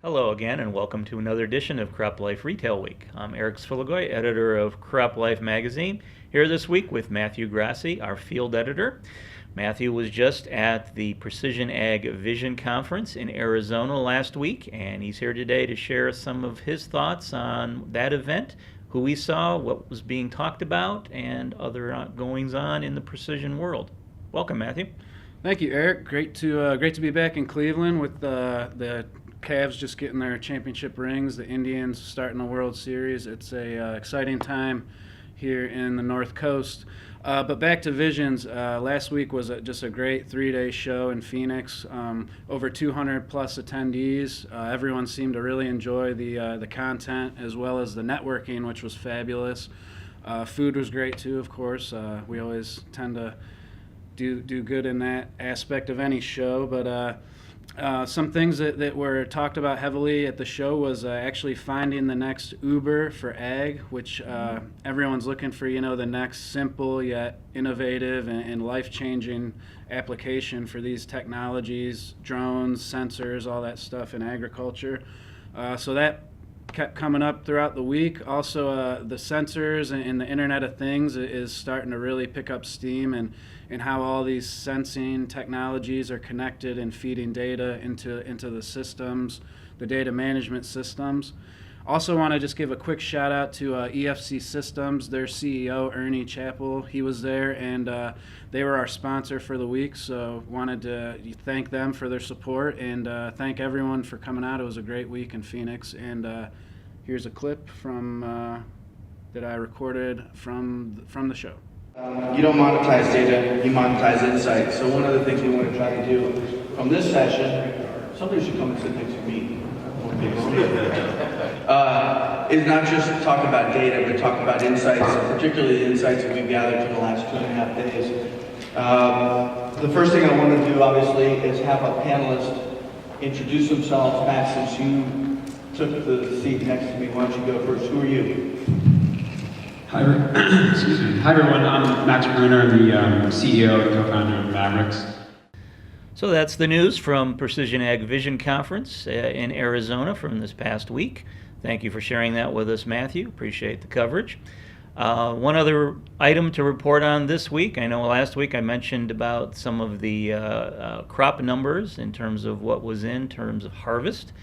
Hello again, and welcome to another edition of Crop Life Retail Week. I'm Eric Sfiligoj, editor of Crop Life magazine, here this week with Matthew Grassi, our field editor. Matthew was just at the PrecisionAg Vision Conference in Arizona last week, and he's here today to share some of his thoughts on that event, who we saw, what was being talked about, and other goings-on in the precision world. Welcome, Matthew. Thank you, Eric. Great to be back in Cleveland with the Cavs just getting their championship rings, the Indians starting the World Series. It's a exciting time here in the North Coast. But back to Visions, last week was just a great 3-day show in Phoenix. Over 200 plus attendees. Everyone seemed to really enjoy the content as well as the networking, which was fabulous. Food was great too, of course. We always tend to do good in that aspect of any show, but some things that were talked about heavily at the show was actually finding the next Uber for ag, which everyone's looking for, the next simple yet innovative and life-changing application for these technologies, drones, sensors, all that stuff in agriculture. So that kept coming up throughout the week. Also, the sensors and the Internet of Things is starting to really pick up steam, and how all these sensing technologies are connected and feeding data into the systems, the data management systems. Also want to just give a quick shout out to EFC Systems, their CEO, Ernie Chappell. He was there, and they were our sponsor for the week, so wanted to thank them for their support and thank everyone for coming out. It was a great week in Phoenix, and here's a clip from that I recorded from the show. You don't monetize data, you monetize insight. So one of the things we want to try to do from this session, somebody should come and sit next to me, is not just talk about data, but talk about insights, particularly the insights that we've gathered for the last 2.5 days. The first thing I want to do, obviously, is have a panelist introduce themselves. Matt, since you took the seat next to me, why don't you go first? Who are you? Hi, excuse me. Hi, everyone. I'm Max Bruner, the CEO and co-founder of Mavericks. So that's the news from PrecisionAg Vision Conference in Arizona from this past week. Thank you for sharing that with us, Matthew. Appreciate the coverage. One other item to report on this week. I know last week I mentioned about some of the crop numbers in terms of what was in terms of harvest.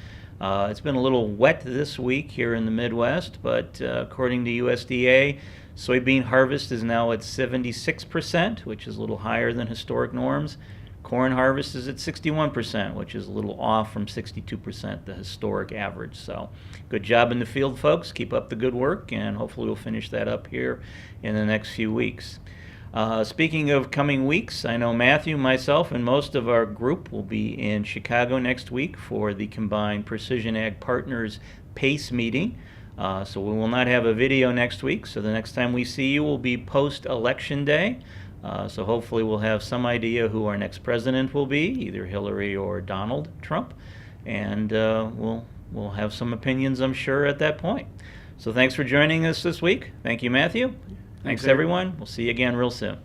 It's been a little wet this week here in the Midwest, but according to USDA, soybean harvest is now at 76%, which is a little higher than historic norms. Corn harvest is at 61%, which is a little off from 62%, the historic average. So good job in the field, folks. Keep up the good work, and hopefully we'll finish that up here in the next few weeks. Speaking of coming weeks, I know Matthew, myself, and most of our group will be in Chicago next week for the combined PrecisionAg Partners PACE meeting. So we will not have a video next week, so the next time we see you will be post-election day. So hopefully we'll have some idea who our next president will be, either Hillary or Donald Trump, and we'll have some opinions, I'm sure, at that point. So thanks for joining us this week. Thanks, Matthew. Thanks, everyone. We'll see you again real soon.